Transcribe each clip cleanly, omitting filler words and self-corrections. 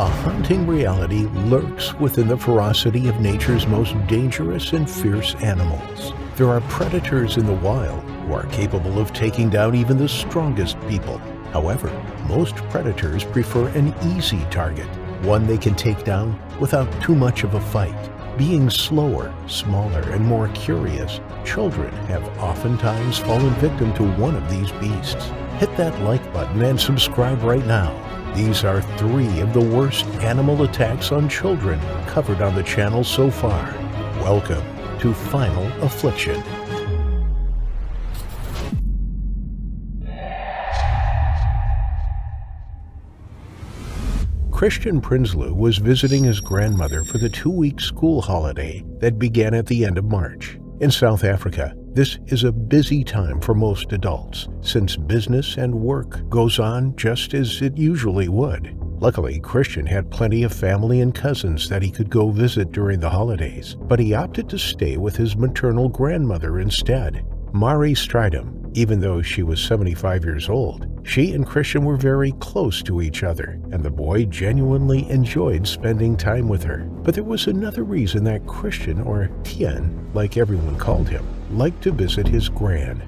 A haunting reality lurks within the ferocity of nature's most dangerous and fierce animals. There are predators in the wild who are capable of taking down even the strongest people. However, most predators prefer an easy target, one they can take down without too much of a fight. Being slower, smaller, and more curious, children have oftentimes fallen victim to one of these beasts. Hit that like button and subscribe right now. These are 3 of the worst animal attacks on children covered on the channel so far. Welcome to Final Affliction. Christian Prinsloo was visiting his grandmother for the 2-week school holiday that began at the end of March. In South Africa, this is a busy time for most adults, since business and work goes on just as it usually would. Luckily, Christian had plenty of family and cousins that he could go visit during the holidays, but he opted to stay with his maternal grandmother instead. Mari Stridham. Even though she was 75 years old, she and Christian were very close to each other, and the boy genuinely enjoyed spending time with her. But there was another reason that Christian, or Tien, like everyone called him, liked to visit his gran.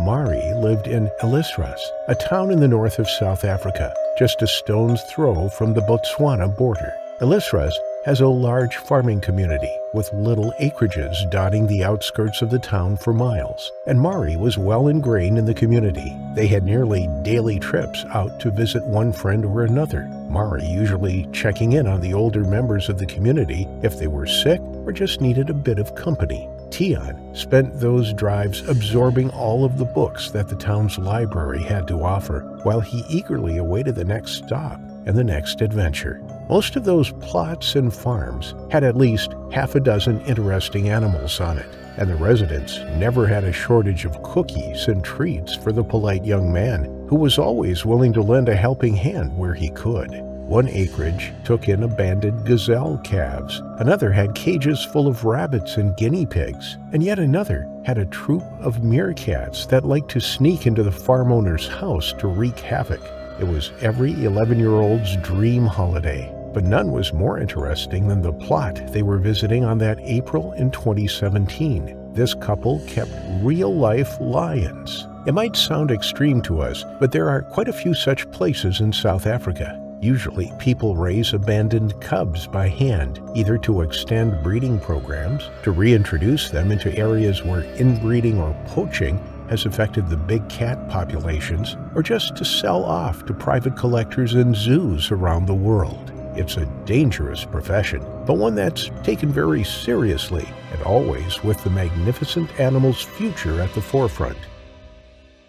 Mari lived in Ellisras, a town in the north of South Africa, just a stone's throw from the Botswana border. Ellisras has a large farming community with little acreages dotting the outskirts of the town for miles, and Mari was well ingrained in the community. They had nearly daily trips out to visit one friend or another, Mari usually checking in on the older members of the community if they were sick or just needed a bit of company. Tien spent those drives absorbing all of the books that the town's library had to offer, while he eagerly awaited the next stop and the next adventure. Most of those plots and farms had at least half a dozen interesting animals on it, and the residents never had a shortage of cookies and treats for the polite young man who was always willing to lend a helping hand where he could. One acreage took in abandoned gazelle calves, another had cages full of rabbits and guinea pigs, and yet another had a troop of meerkats that liked to sneak into the farm owner's house to wreak havoc. It was every 11-year-old's dream holiday, but none was more interesting than the plot they were visiting on that April in 2017. This couple kept real-life lions. It might sound extreme to us, but there are quite a few such places in South Africa. Usually, people raise abandoned cubs by hand, either to extend breeding programs, to reintroduce them into areas where inbreeding or poaching has affected the big cat populations, or just to sell off to private collectors and zoos around the world. It's a dangerous profession, but one that's taken very seriously, and always with the magnificent animal's future at the forefront.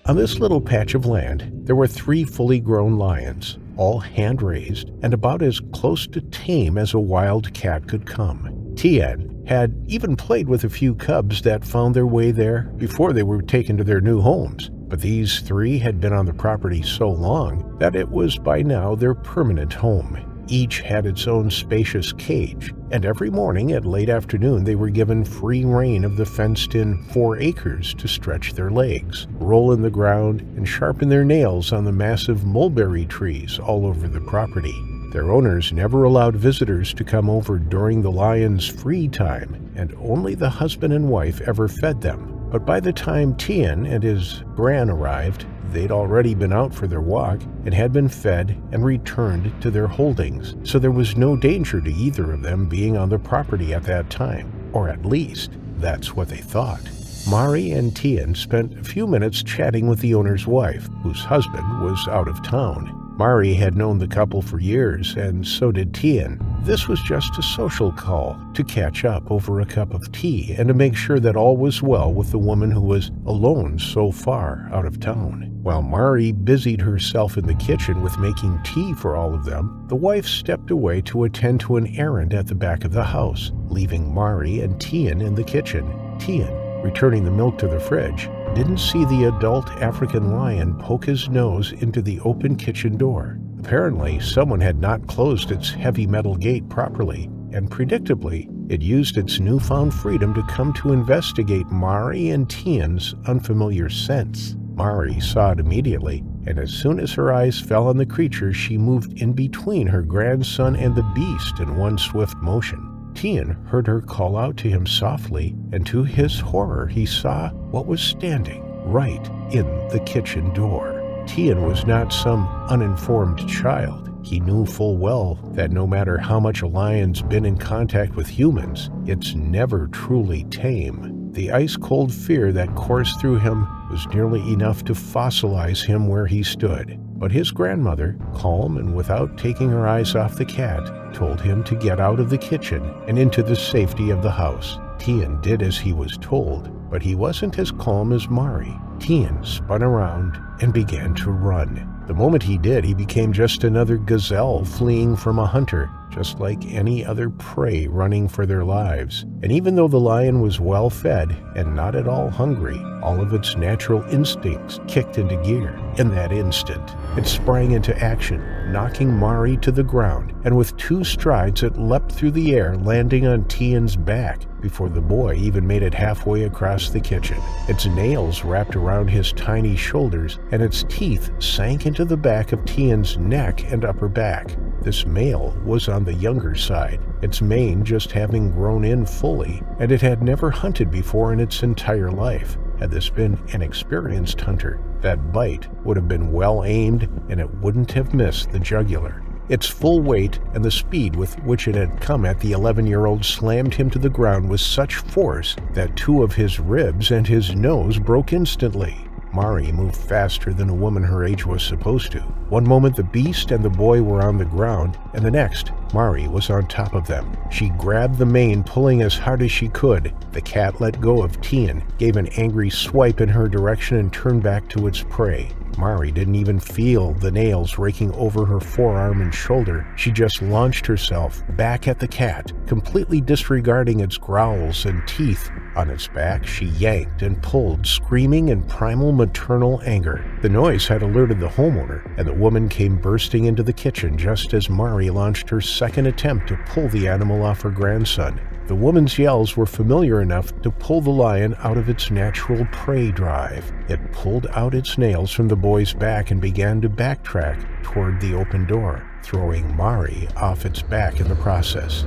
On this little patch of land, there were 3 fully grown lions, all hand-raised and about as close to tame as a wild cat could come. Tien had even played with a few cubs that found their way there before they were taken to their new homes, but these 3 had been on the property so long that it was by now their permanent home. Each had its own spacious cage, and every morning at late afternoon they were given free rein of the fenced-in 4 acres to stretch their legs, roll in the ground, and sharpen their nails on the massive mulberry trees all over the property. Their owners never allowed visitors to come over during the lions' free time, and only the husband and wife ever fed them. But by the time Tien and his gran arrived, they'd already been out for their walk and had been fed and returned to their holdings, so there was no danger to either of them being on the property at that time, or at least that's what they thought. Mari and Tien spent a few minutes chatting with the owner's wife, whose husband was out of town. Mari had known the couple for years, and so did Tien. This was just a social call to catch up over a cup of tea and to make sure that all was well with the woman who was alone so far out of town. While Mari busied herself in the kitchen with making tea for all of them, the wife stepped away to attend to an errand at the back of the house, leaving Mari and Tien in the kitchen. Tien, returning the milk to the fridge, didn't see the adult African lion poke his nose into the open kitchen door. Apparently, someone had not closed its heavy metal gate properly, and predictably, it used its newfound freedom to come to investigate Mari and Tien's unfamiliar scents. Mari saw it immediately and as soon as her eyes fell on the creature, she moved in between her grandson and the beast in one swift motion. Tian heard her call out to him softly, and to his horror he saw what was standing right in the kitchen door. Tian was not some uninformed child. He knew full well that no matter how much a lion's been in contact with humans, it's never truly tame. The ice-cold fear that coursed through him was nearly enough to fossilize him where he stood. But his grandmother, calm and without taking her eyes off the cat, told him to get out of the kitchen and into the safety of the house. Tian did as he was told, but he wasn't as calm as Mari. Tian spun around and began to run. The moment he did, he became just another gazelle fleeing from a hunter, just like any other prey running for their lives. And even though the lion was well fed and not at all hungry, all of its natural instincts kicked into gear. In that instant, it sprang into action, knocking Mari to the ground, and with 2 strides it leapt through the air, landing on Tian's back before the boy even made it halfway across the kitchen. Its nails wrapped around his tiny shoulders, and its teeth sank into the back of Tian's neck and upper back. This male was on the younger side, its mane just having grown in fully, and it had never hunted before in its entire life. Had this been an experienced hunter, that bite would have been well aimed and it wouldn't have missed the jugular. Its full weight and the speed with which it had come at the 11-year-old slammed him to the ground with such force that 2 of his ribs and his nose broke instantly. Mari moved faster than a woman her age was supposed to. One moment the beast and the boy were on the ground, and the next, Mari was on top of them. She grabbed the mane, pulling as hard as she could. The cat let go of Tian, gave an angry swipe in her direction, and turned back to its prey. Mari didn't even feel the nails raking over her forearm and shoulder. She just launched herself back at the cat, completely disregarding its growls and teeth. On its back, she yanked and pulled, screaming in primal maternal anger. The noise had alerted the homeowner, and the woman came bursting into the kitchen just as Mari launched her second attempt to pull the animal off her grandson. The woman's yells were familiar enough to pull the lion out of its natural prey drive. It pulled out its nails from the boy's back and began to backtrack toward the open door, throwing Mari off its back in the process.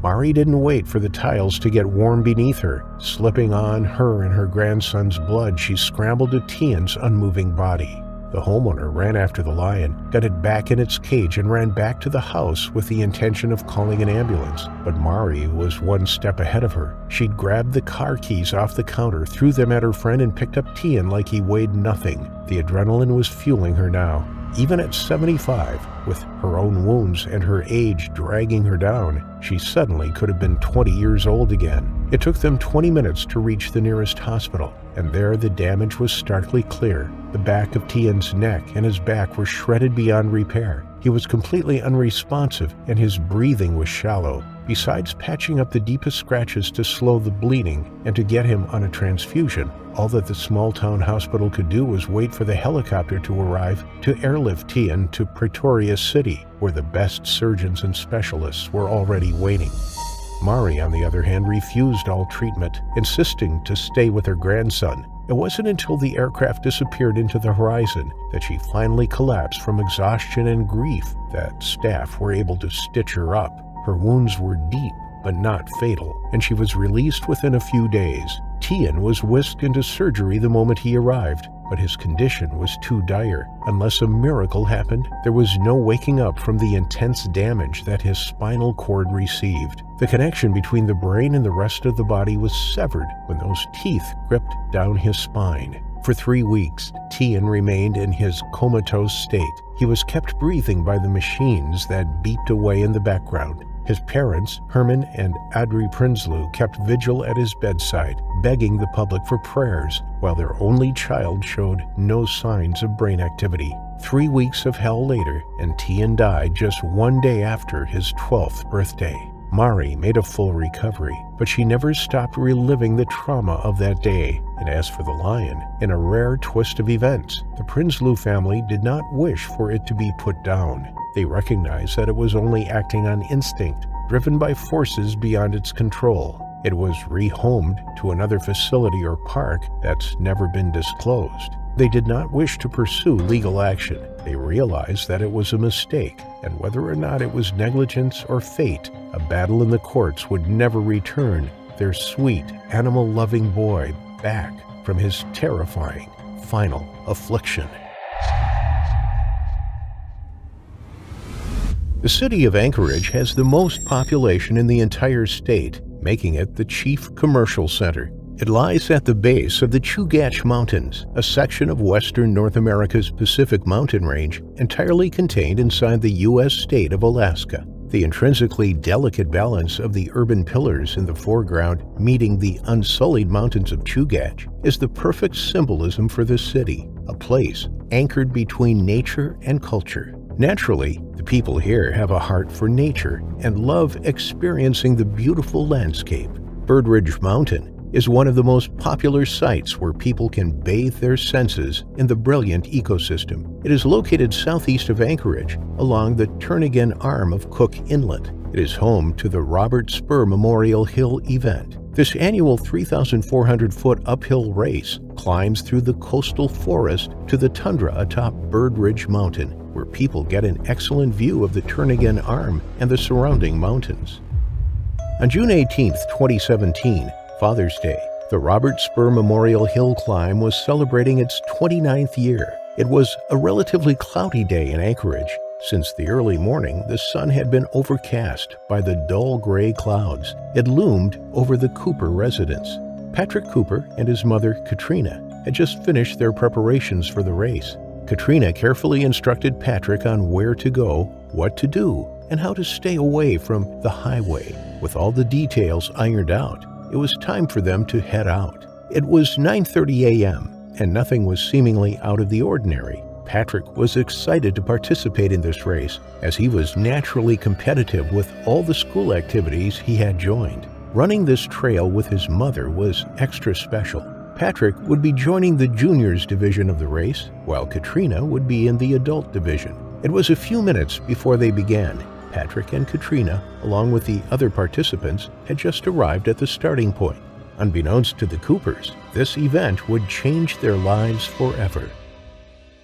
Mari didn't wait for the tiles to get warm beneath her. Slipping on her and her grandson's blood, she scrambled to Tian's unmoving body. The homeowner ran after the lion, got it back in its cage, and ran back to the house with the intention of calling an ambulance. But Mari was one step ahead of her. She'd grabbed the car keys off the counter, threw them at her friend, and picked up Tian like he weighed nothing. The adrenaline was fueling her now. Even at 75, with her own wounds and her age dragging her down, she suddenly could have been 20 years old again. It took them 20 minutes to reach the nearest hospital, and there the damage was starkly clear. The back of Tian's neck and his back were shredded beyond repair. He was completely unresponsive, and his breathing was shallow. Besides patching up the deepest scratches to slow the bleeding and to get him on a transfusion, all that the small-town hospital could do was wait for the helicopter to arrive to airlift Tian to Pretoria City, where the best surgeons and specialists were already waiting. Mari, on the other hand, refused all treatment, insisting to stay with her grandson. It wasn't until the aircraft disappeared into the horizon that she finally collapsed from exhaustion and grief that staff were able to stitch her up. Her wounds were deep, but not fatal, and she was released within a few days. Tian was whisked into surgery the moment he arrived, but his condition was too dire. Unless a miracle happened, there was no waking up from the intense damage that his spinal cord received. The connection between the brain and the rest of the body was severed when those teeth gripped down his spine. For 3 weeks, Tian remained in his comatose state. He was kept breathing by the machines that beeped away in the background. His parents, Herman and Adri Prinsloo, kept vigil at his bedside, begging the public for prayers, while their only child showed no signs of brain activity. 3 weeks of hell later, and Tian died just 1 day after his 12th birthday. Mari made a full recovery, but she never stopped reliving the trauma of that day. And as for the lion, in a rare twist of events, the Prinsloo family did not wish for it to be put down. They recognized that it was only acting on instinct, driven by forces beyond its control. It was rehomed to another facility or park that's never been disclosed. They did not wish to pursue legal action. They realized that it was a mistake, and whether or not it was negligence or fate, a battle in the courts would never return their sweet, animal-loving boy back from his terrifying, final affliction. The city of Anchorage has the most population in the entire state, making it the chief commercial center. It lies at the base of the Chugach Mountains, a section of western North America's Pacific mountain range entirely contained inside the U.S. state of Alaska. The intrinsically delicate balance of the urban pillars in the foreground meeting the unsullied mountains of Chugach is the perfect symbolism for this city, a place anchored between nature and culture. Naturally, the people here have a heart for nature and love experiencing the beautiful landscape. Bird Ridge Mountain is one of the most popular sites where people can bathe their senses in the brilliant ecosystem. It is located southeast of Anchorage, along the Turnagain arm of Cook Inlet. It is home to the Robert Spur Memorial Hill event. This annual 3,400-foot uphill race climbs through the coastal forest to the tundra atop Bird Ridge Mountain, where people get an excellent view of the Turnagain arm and the surrounding mountains. On June 18, 2017, Father's Day, the Robert Spur Memorial Hill climb was celebrating its 29th year. It was a relatively cloudy day in Anchorage. Since the early morning, the sun had been overcast by the dull gray clouds. It loomed over the Cooper residence. Patrick Cooper and his mother, Katrina, had just finished their preparations for the race. Katrina carefully instructed Patrick on where to go, what to do, and how to stay away from the highway. With all the details ironed out, it was time for them to head out. It was 9:30 a.m., and nothing was seemingly out of the ordinary. Patrick was excited to participate in this race, as he was naturally competitive with all the school activities he had joined. Running this trail with his mother was extra special. Patrick would be joining the juniors division of the race, while Katrina would be in the adult division. It was a few minutes before they began. Patrick and Katrina, along with the other participants, had just arrived at the starting point. Unbeknownst to the Coopers, this event would change their lives forever.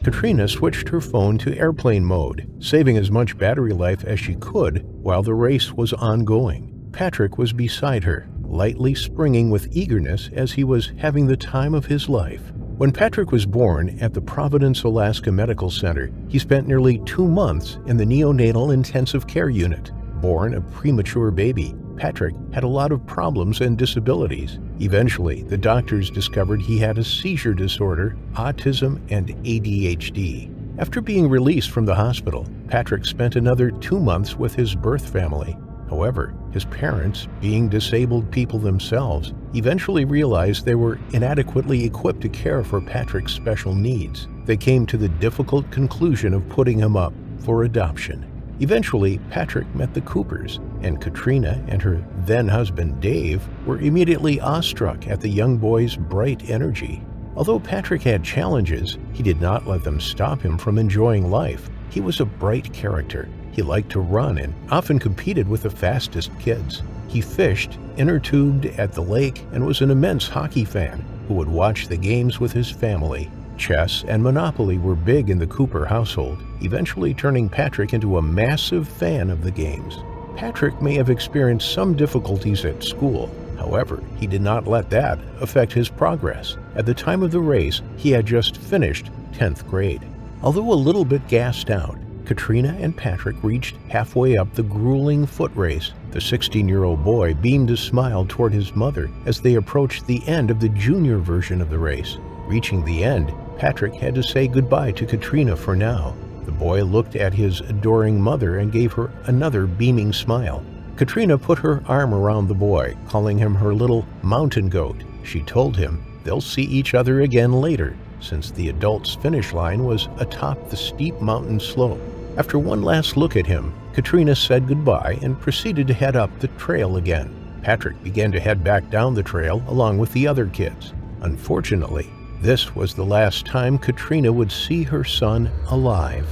Katrina switched her phone to airplane mode, saving as much battery life as she could while the race was ongoing. Patrick was beside her, lightly springing with eagerness as he was having the time of his life. When Patrick was born at the Providence, Alaska Medical Center, he spent nearly 2 months in the neonatal intensive care unit. Born a premature baby, Patrick had a lot of problems and disabilities. Eventually, the doctors discovered he had a seizure disorder, autism, and ADHD. After being released from the hospital, Patrick spent another 2 months with his birth family. However, his parents, being disabled people themselves, eventually realized they were inadequately equipped to care for Patrick's special needs. They came to the difficult conclusion of putting him up for adoption. Eventually, Patrick met the Coopers, and Katrina and her then-husband Dave were immediately awestruck at the young boy's bright energy. Although Patrick had challenges, he did not let them stop him from enjoying life. He was a bright character. He liked to run and often competed with the fastest kids. He fished, inner tubed at the lake, and was an immense hockey fan who would watch the games with his family. Chess and Monopoly were big in the Cooper household, eventually turning Patrick into a massive fan of the games. Patrick may have experienced some difficulties at school. However, he did not let that affect his progress. At the time of the race, he had just finished 10th grade. Although a little bit gassed out, Katrina and Patrick reached halfway up the grueling foot race. The 16-year-old boy beamed a smile toward his mother as they approached the end of the junior version of the race. Reaching the end, Patrick had to say goodbye to Katrina for now. The boy looked at his adoring mother and gave her another beaming smile. Katrina put her arm around the boy, calling him her little mountain goat. She told him they'll see each other again later, since the adult's finish line was atop the steep mountain slope. After one last look at him, Katrina said goodbye and proceeded to head up the trail again. Patrick began to head back down the trail along with the other kids. Unfortunately, this was the last time Katrina would see her son alive.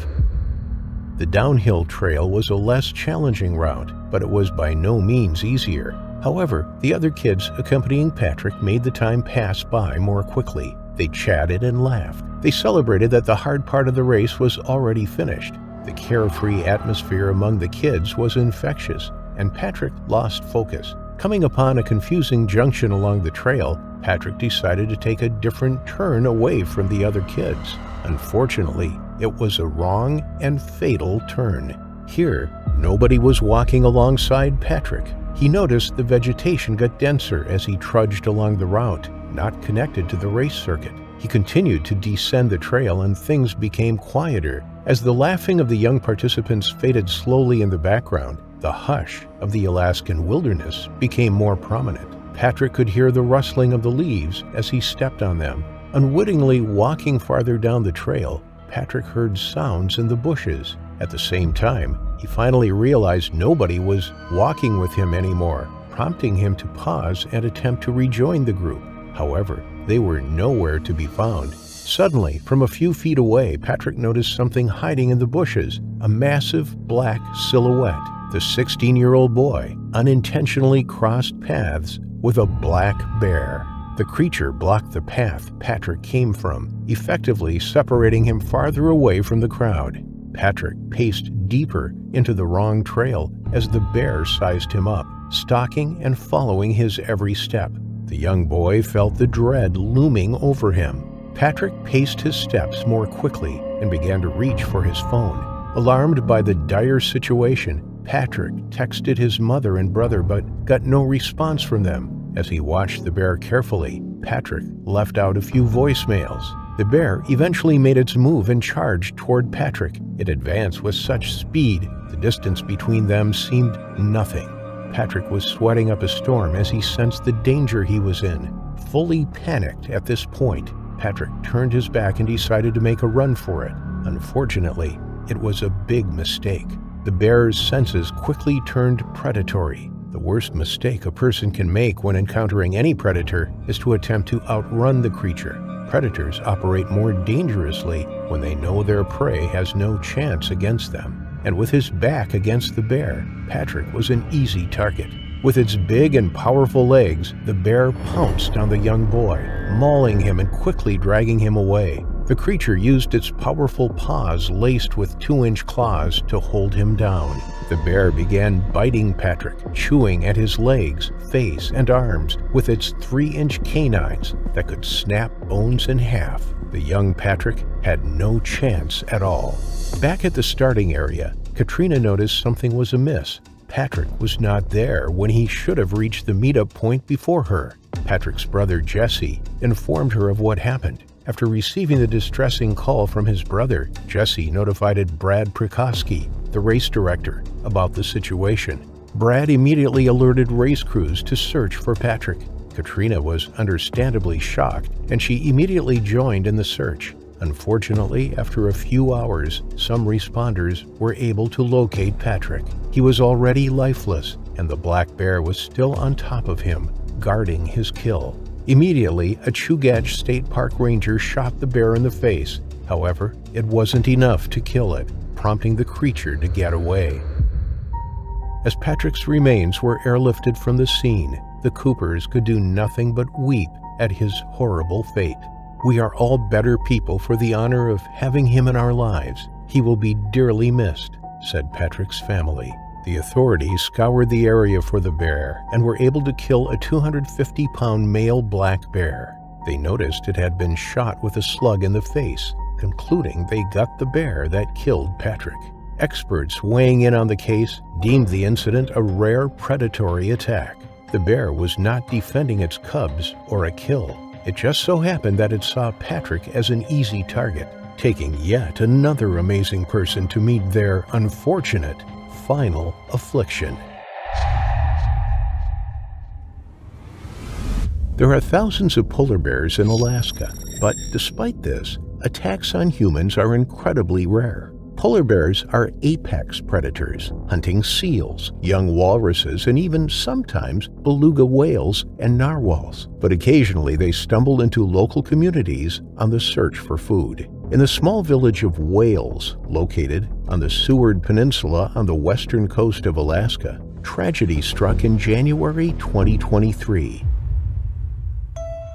The downhill trail was a less challenging route, but it was by no means easier. However, the other kids accompanying Patrick made the time pass by more quickly. They chatted and laughed. They celebrated that the hard part of the race was already finished. The carefree atmosphere among the kids was infectious, and Patrick lost focus. Coming upon a confusing junction along the trail, Patrick decided to take a different turn away from the other kids. Unfortunately, it was a wrong and fatal turn. Here, nobody was walking alongside Patrick. He noticed the vegetation got denser as he trudged along the route, not connected to the race circuit. He continued to descend the trail and things became quieter. As the laughing of the young participants faded slowly in the background, the hush of the Alaskan wilderness became more prominent. Patrick could hear the rustling of the leaves as he stepped on them. Unwittingly walking farther down the trail, Patrick heard sounds in the bushes. At the same time, he finally realized nobody was walking with him anymore, prompting him to pause and attempt to rejoin the group. However, they were nowhere to be found. Suddenly, from a few feet away, Patrick noticed something hiding in the bushes, a massive black silhouette. The 16-year-old boy unintentionally crossed paths with a black bear. The creature blocked the path Patrick came from, effectively separating him farther away from the crowd. Patrick paced deeper into the wrong trail as the bear sized him up, stalking and following his every step. The young boy felt the dread looming over him. Patrick paced his steps more quickly and began to reach for his phone. Alarmed by the dire situation, Patrick texted his mother and brother but got no response from them. As he watched the bear carefully, Patrick left out a few voicemails. The bear eventually made its move and charged toward Patrick. It advanced with such speed, the distance between them seemed nothing. Patrick was sweating up a storm as he sensed the danger he was in. Fully panicked at this point, Patrick turned his back and decided to make a run for it. Unfortunately, it was a big mistake. The bear's senses quickly turned predatory. The worst mistake a person can make when encountering any predator is to attempt to outrun the creature. Predators operate more dangerously when they know their prey has no chance against them. And with his back against the bear, Patrick was an easy target. With its big and powerful legs, the bear pounced on the young boy, mauling him and quickly dragging him away. The creature used its powerful paws laced with 2-inch claws to hold him down. The bear began biting Patrick, chewing at his legs, face, and arms with its 3-inch canines that could snap bones in half. The young Patrick had no chance at all. Back at the starting area, Katrina noticed something was amiss. Patrick was not there when he should have reached the meetup point before her. Patrick's brother Jesse informed her of what happened. After receiving the distressing call from his brother, Jesse notified Brad Prikoski, the race director, about the situation. Brad immediately alerted race crews to search for Patrick. Katrina was understandably shocked, and she immediately joined in the search. Unfortunately, after a few hours, some responders were able to locate Patrick. He was already lifeless, and the black bear was still on top of him, guarding his kill. Immediately, a Chugach State Park ranger shot the bear in the face. However, it wasn't enough to kill it, prompting the creature to get away. As Patrick's remains were airlifted from the scene, the Coopers could do nothing but weep at his horrible fate. "We are all better people for the honor of having him in our lives. He will be dearly missed," said Patrick's family. The authorities scoured the area for the bear and were able to kill a 250-pound male black bear. They noticed it had been shot with a slug in the face, concluding they got the bear that killed Patrick. Experts weighing in on the case deemed the incident a rare predatory attack. The bear was not defending its cubs or a kill. It just so happened that it saw Patrick as an easy target, taking yet another amazing person to meet their unfortunate final affliction. There are thousands of polar bears in Alaska, but despite this, attacks on humans are incredibly rare. Polar bears are apex predators, hunting seals, young walruses, and even sometimes beluga whales and narwhals. But occasionally they stumble into local communities on the search for food. In the small village of Wales, located on the Seward Peninsula on the western coast of Alaska, tragedy struck in January 2023.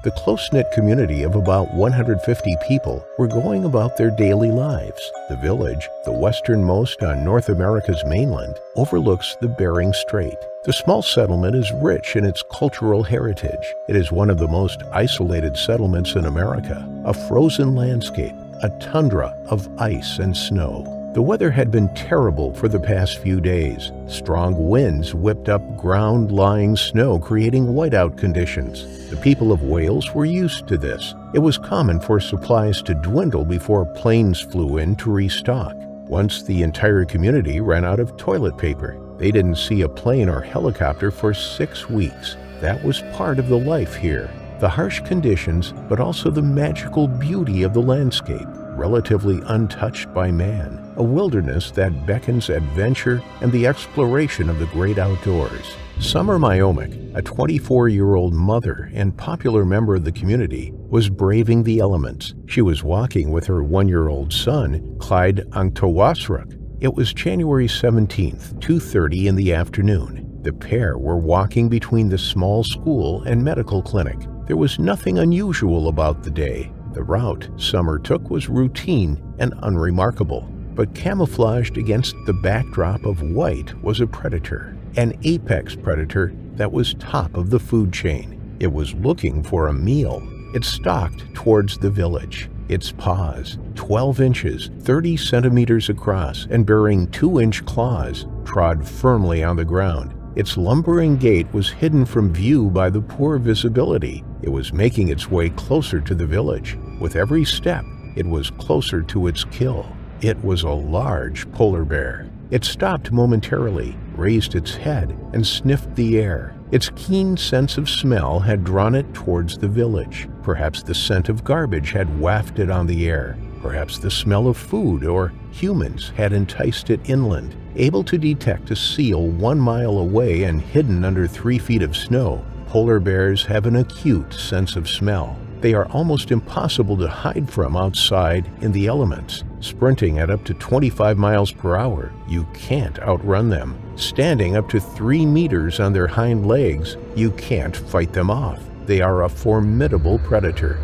The The close-knit community of about 150 people were going about their daily lives. The village, the westernmost on North America's mainland, overlooks the Bering Strait. The small settlement is rich in its cultural heritage. It is one of the most isolated settlements in America, a frozen landscape, a tundra of ice and snow. The weather had been terrible for the past few days. Strong winds whipped up ground-lying snow, creating whiteout conditions. The people of Wales were used to this. It was common for supplies to dwindle before planes flew in to restock. Once the entire community ran out of toilet paper. They didn't see a plane or helicopter for 6 weeks. That was part of the life here. The harsh conditions, but also the magical beauty of the landscape, relatively untouched by man, a wilderness that beckons adventure and the exploration of the great outdoors. Summer Myomic, a 24-year-old mother and popular member of the community, was braving the elements. She was walking with her 1-year-old son, Clyde Angtawasruk. It was January 17th, 2:30 in the afternoon. The pair were walking between the small school and medical clinic. There was nothing unusual about the day. The route Summer took was routine and unremarkable, but camouflaged against the backdrop of white was a predator, an apex predator that was top of the food chain. It was looking for a meal. It stalked towards the village. Its paws, 12 inches, 30 centimeters across, and bearing 2-inch claws, trod firmly on the ground. Its lumbering gait was hidden from view by the poor visibility. It was making its way closer to the village. With every step, it was closer to its kill. It was a large polar bear. It stopped momentarily, raised its head, and sniffed the air. Its keen sense of smell had drawn it towards the village. Perhaps the scent of garbage had wafted on the air. Perhaps the smell of food or humans had enticed it inland. Able to detect a seal 1 mile away and hidden under 3 feet of snow, polar bears have an acute sense of smell. They are almost impossible to hide from outside in the elements. Sprinting at up to 25 miles per hour, you can't outrun them. Standing up to 3 meters on their hind legs, you can't fight them off. They are a formidable predator.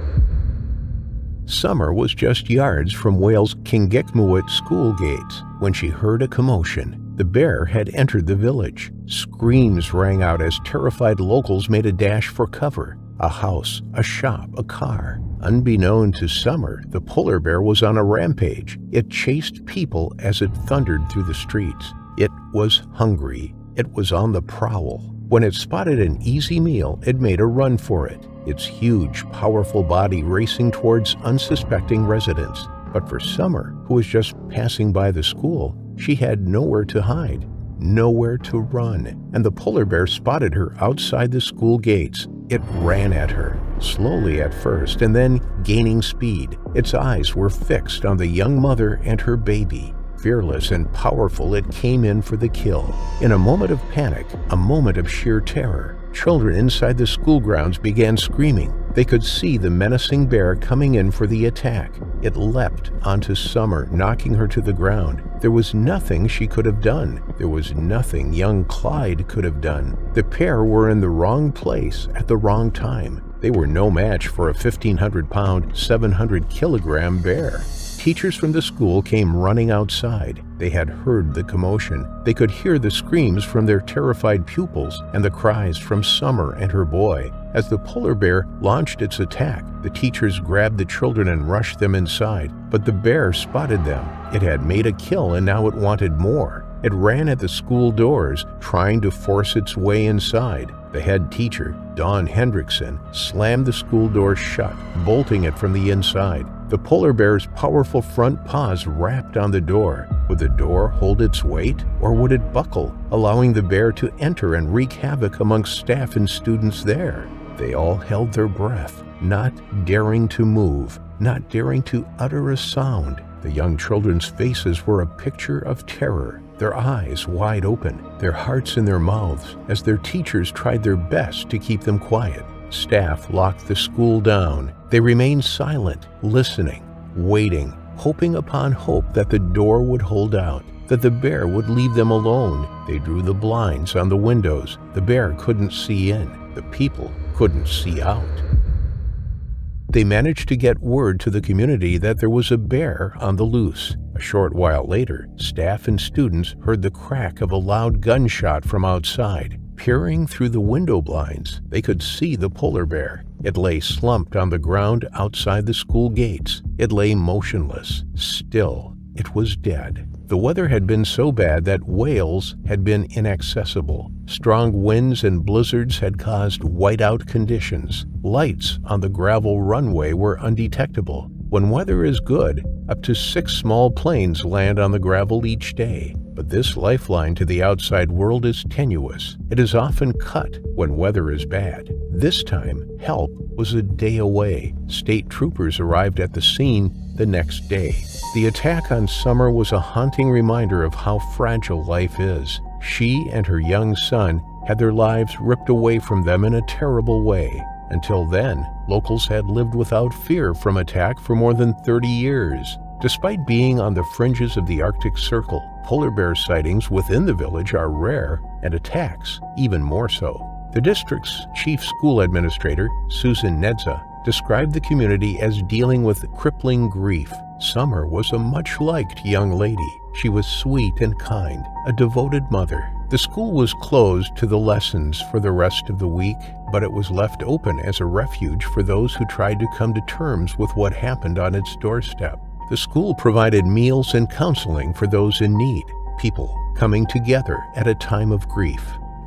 Summer was just yards from Wales' Kingikmuit school gates when she heard a commotion. The bear had entered the village. Screams rang out as terrified locals made a dash for cover. A house, a shop, a car. Unbeknown to Summer, the polar bear was on a rampage. It chased people as it thundered through the streets. It was hungry. It was on the prowl. When it spotted an easy meal, it made a run for it, its huge, powerful body racing towards unsuspecting residents. But for Summer, who was just passing by the school, she had nowhere to hide, nowhere to run, and the polar bear spotted her outside the school gates. It ran at her, slowly at first, and then gaining speed. Its eyes were fixed on the young mother and her baby. Fearless and powerful, it came in for the kill. In a moment of panic, a moment of sheer terror, children inside the school grounds began screaming. They could see the menacing bear coming in for the attack. It leapt onto Summer, knocking her to the ground. There was nothing she could have done. There was nothing young Clyde could have done. The pair were in the wrong place at the wrong time. They were no match for a 1,500-pound, 700-kilogram bear. Teachers from the school came running outside. They had heard the commotion. They could hear the screams from their terrified pupils and the cries from Summer and her boy. As the polar bear launched its attack, the teachers grabbed the children and rushed them inside. But the bear spotted them. It had made a kill and now it wanted more. It ran at the school doors, trying to force its way inside. The head teacher, Dawn Hendrickson, slammed the school door shut, bolting it from the inside. The polar bear's powerful front paws rapped on the door. Would the door hold its weight, or would it buckle, allowing the bear to enter and wreak havoc amongst staff and students there? They all held their breath, not daring to move, not daring to utter a sound. The young children's faces were a picture of terror, their eyes wide open, their hearts in their mouths, as their teachers tried their best to keep them quiet. Staff locked the school down. They remained silent, listening, waiting, hoping upon hope that the door would hold out, that the bear would leave them alone. They drew the blinds on the windows. The bear couldn't see in. The people couldn't see out. they managed to get word to the community that there was a bear on the loose. A short while later, staff and students heard the crack of a loud gunshot from outside. Peering through the window blinds, they could see the polar bear. It lay slumped on the ground outside the school gates. It lay motionless, still. It was dead. The weather had been so bad that Wales had been inaccessible. Strong winds and blizzards had caused whiteout conditions. Lights on the gravel runway were undetectable. When weather is good, up to 6 small planes land on the gravel each day. But this lifeline to the outside world is tenuous. It is often cut when weather is bad. This time, help was a day away. State troopers arrived at the scene the next day. The attack on Summer was a haunting reminder of how fragile life is. She and her young son had their lives ripped away from them in a terrible way. Until then, locals had lived without fear from attack for more than 30 years. Despite being on the fringes of the Arctic Circle, polar bear sightings within the village are rare, and attacks even more so. The district's chief school administrator, Susan Nedza, described the community as dealing with crippling grief. Summer was a much-liked young lady. She was sweet and kind, a devoted mother. The school was closed to the lessons for the rest of the week, but it was left open as a refuge for those who tried to come to terms with what happened on its doorstep. The school provided meals and counseling for those in need, people coming together at a time of grief.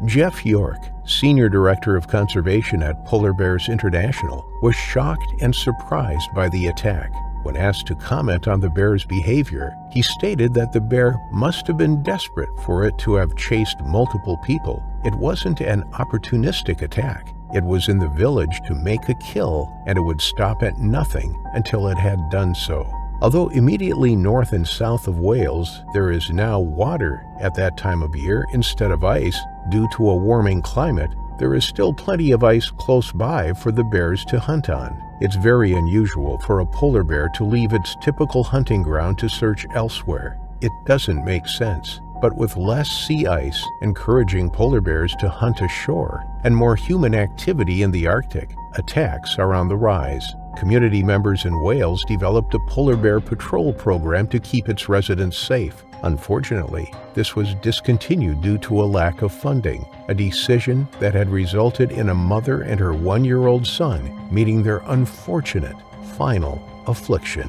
Jeff York, Senior Director of Conservation at Polar Bears International, was shocked and surprised by the attack. When asked to comment on the bear's behavior, he stated that the bear must have been desperate for it to have chased multiple people. It wasn't an opportunistic attack. It was in the village to make a kill, and it would stop at nothing until it had done so. Although immediately north and south of Wales, there is now water at that time of year instead of ice due to a warming climate, there is still plenty of ice close by for the bears to hunt on. It's very unusual for a polar bear to leave its typical hunting ground to search elsewhere. It doesn't make sense. But with less sea ice encouraging polar bears to hunt ashore and more human activity in the Arctic, attacks are on the rise. Community members in Wales developed a polar bear patrol program to keep its residents safe. Unfortunately, this was discontinued due to a lack of funding, a decision that had resulted in a mother and her 1-year-old son meeting their unfortunate final affliction.